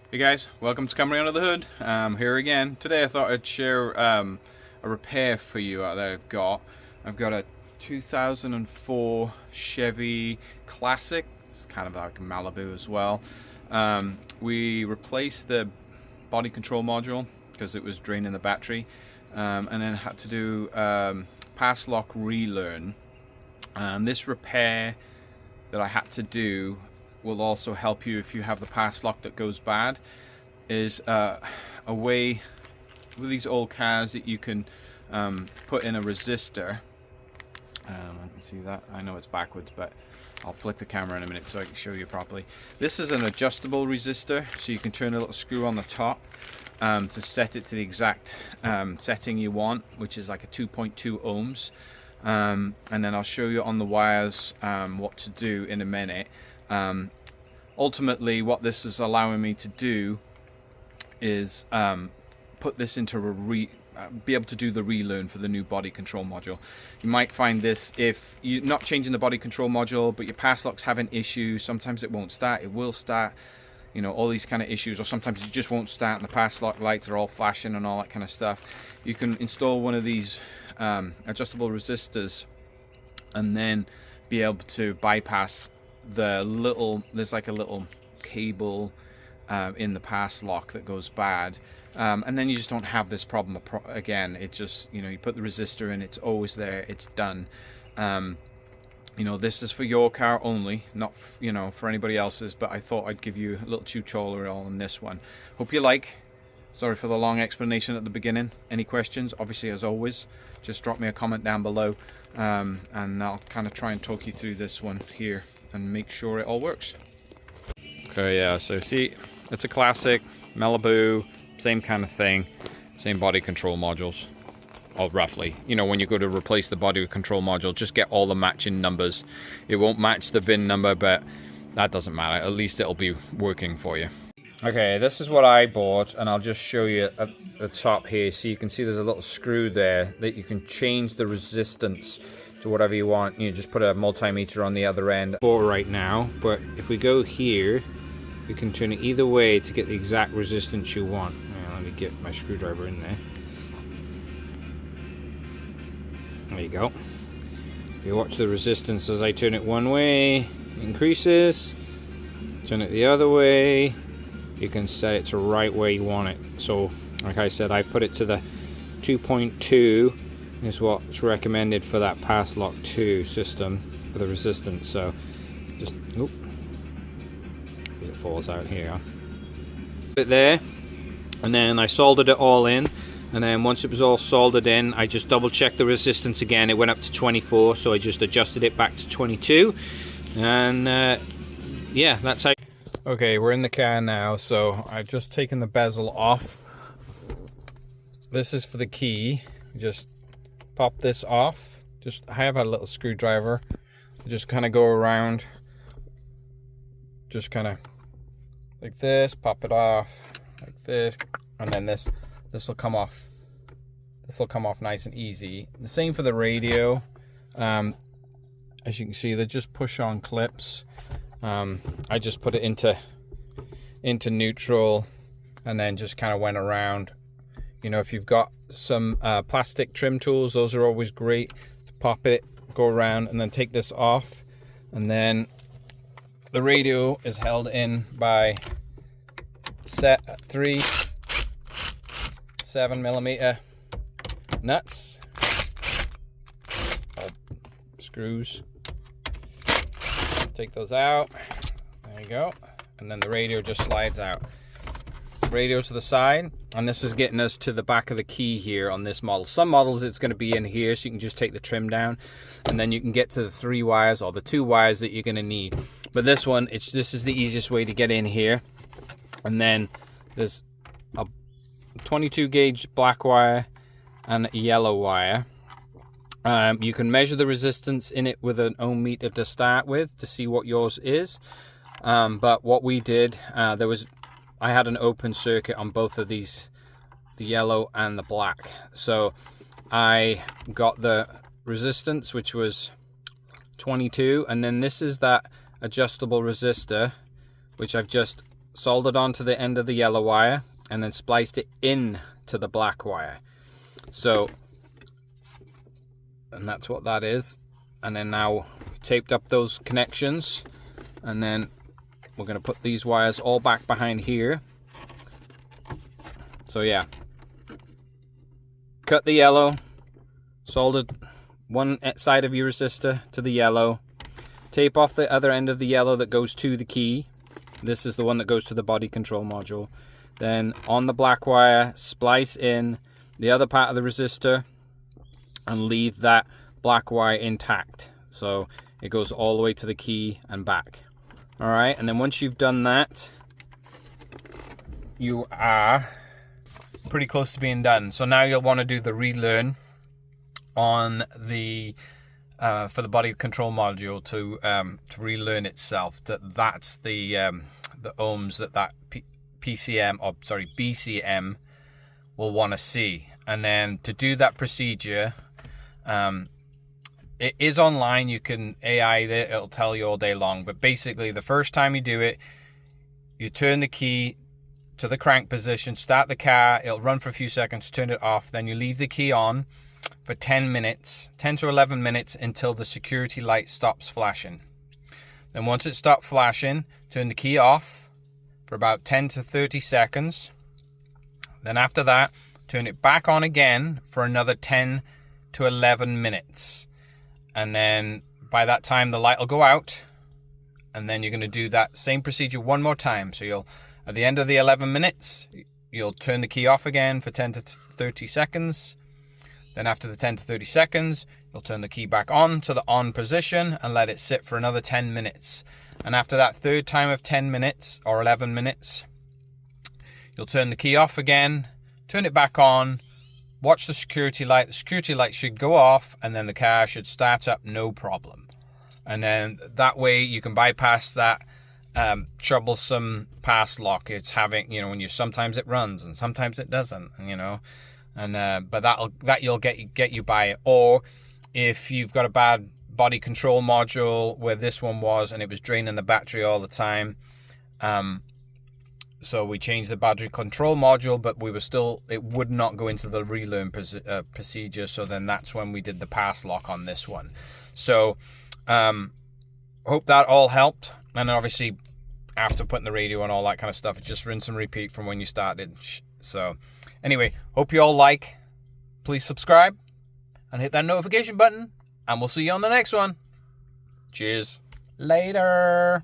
Hey guys, welcome to Coming Under the Hood. Here again. Today I thought I'd share a repair for you that I've got. I've got a 2004 Chevy Classic. It's kind of like a Malibu as well. We replaced the body control module because it was draining the battery, and then had to do Pass-Lock relearn. This repair that I had to do will also help you if you have the Passlock that goes bad. Is a way with these old cars that you can put in a resistor. I can see that. I know it's backwards, but I'll flick the camera in a minute so I can show you properly. This is an adjustable resistor, so you can turn a little screw on the top to set it to the exact setting you want, which is like a 2.2 ohms. And then I'll show you on the wires what to do in a minute. Ultimately, what this is allowing me to do is put this into be able to do the relearn for the new body control module. You might find this if you're not changing the body control module, but your Passlock's having issues. Sometimes it won't start, it will start, you know, all these kind of issues, or sometimes it just won't start and the Passlock lights are all flashing and all that kind of stuff. You can install one of these adjustable resistors and then be able to bypass the little, there's like a little cable in the Passlock that goes bad, and then you just don't have this problem again. It just, you know, you put the resistor in, it's always there, it's done. You know, this is for your car only, not, you know, for anybody else's, but I thought I'd give you a little tutorial on this one. Hope you like. Sorry for the long explanation at the beginning. Any questions, obviously, as always, just drop me a comment down below, and I'll kind of try and talk you through this one here and make sure it all works. Okay, yeah, so see, it's a Classic, Malibu, same kind of thing, same body control modules, or roughly. You know, when you go to replace the body control module, just get all the matching numbers. It won't match the VIN number, but that doesn't matter. At least it'll be working for you. Okay, this is what I bought, and I'll just show you at the top here. So you can see there's a little screw there that you can change the resistance to whatever you want. You just put a multimeter on the other end for right now, but if we go here, we can turn it either way to get the exact resistance you want. Let me get my screwdriver in there. There you go. You watch the resistance as I turn it one way, it increases. Turn it the other way, you can set it to right where you want it. So like I said, I put it to the 2.2 is what's recommended for that Passlock 2 system for the resistance. So just, oop, as it falls out here, put it there, and then I soldered it all in, and then once it was all soldered in, I just double checked the resistance again. It went up to 24, so I just adjusted it back to 22, and yeah, that's how. Okay, we're in the car now, so I've just taken the bezel off. This is for the key. Just pop this off. I have a little screwdriver. Just kind of go around, just kind of like this, pop it off like this, and then this will come off. This will come off nice and easy. The same for the radio. As you can see, they're just push-on clips. I just put it into neutral and then just kind of went around. You know, if you've got some plastic trim tools, those are always great to pop it, go around, and then take this off. And then the radio is held in by three 7mm nuts, screws. Take those out. There you go. And then the radio just slides out. Radio to the side, and this is getting us to the back of the key here on this model. Some models it's going to be in here, so you can just take the trim down, and then you can get to the 3 wires or the 2 wires that you're going to need. But this one, this is the easiest way to get in here. And then there's a 22 gauge black wire and a yellow wire. You can measure the resistance in it with an ohm meter to start with to see what yours is. But what we did, I had an open circuit on both of these, the yellow and the black. So I got the resistance, which was 22, and then this is that adjustable resistor, which I've just soldered onto the end of the yellow wire, and then spliced it in to the black wire. So, and that's what that is. And then now taped up those connections, and then we're going to put these wires all back behind here. So yeah, cut the yellow, soldered one side of your resistor to the yellow, tape off the other end of the yellow that goes to the key. This is the one that goes to the body control module. Then on the black wire, splice in the other part of the resistor and leave that black wire intact. So it goes all the way to the key and back. All right, and then once you've done that, you are pretty close to being done. So now you'll want to do the relearn on the for the body control module to relearn itself. That's the ohms that BCM will want to see. And then to do that procedure, it is online. You can AI it, it'll tell you all day long. But basically, the first time you do it, you turn the key to the crank position, start the car, it'll run for a few seconds, turn it off, then you leave the key on for 10 minutes, 10 to 11 minutes until the security light stops flashing. Then once it stops flashing, turn the key off for about 10 to 30 seconds. Then after that, turn it back on again for another 10 to 11 minutes. And then by that time, the light will go out. And then you're going to do that same procedure one more time. So you'll, at the end of the 11 minutes, you'll turn the key off again for 10 to 30 seconds. Then after the 10 to 30 seconds, you'll turn the key back on to the on position and let it sit for another 10 minutes. And after that third time of 10 minutes or 11 minutes, you'll turn the key off again, turn it back on, watch the security light. The security light should go off, and then the car should start up no problem. And then that way you can bypass that troublesome Passlock. It's having, you know, when you, sometimes it runs and sometimes it doesn't, you know, and but that'll get you by it. Or if you've got a bad body control module where this one was and it was draining the battery all the time, so we changed the battery control module, but we were still, it would not go into the relearn procedure. So then that's when we did the Passlock on this one. So hope that all helped. And obviously after putting the radio and all that kind of stuff, it's just rinse and repeat from when you started. So anyway, hope you all like. Please subscribe and hit that notification button, and we'll see you on the next one. Cheers. Later.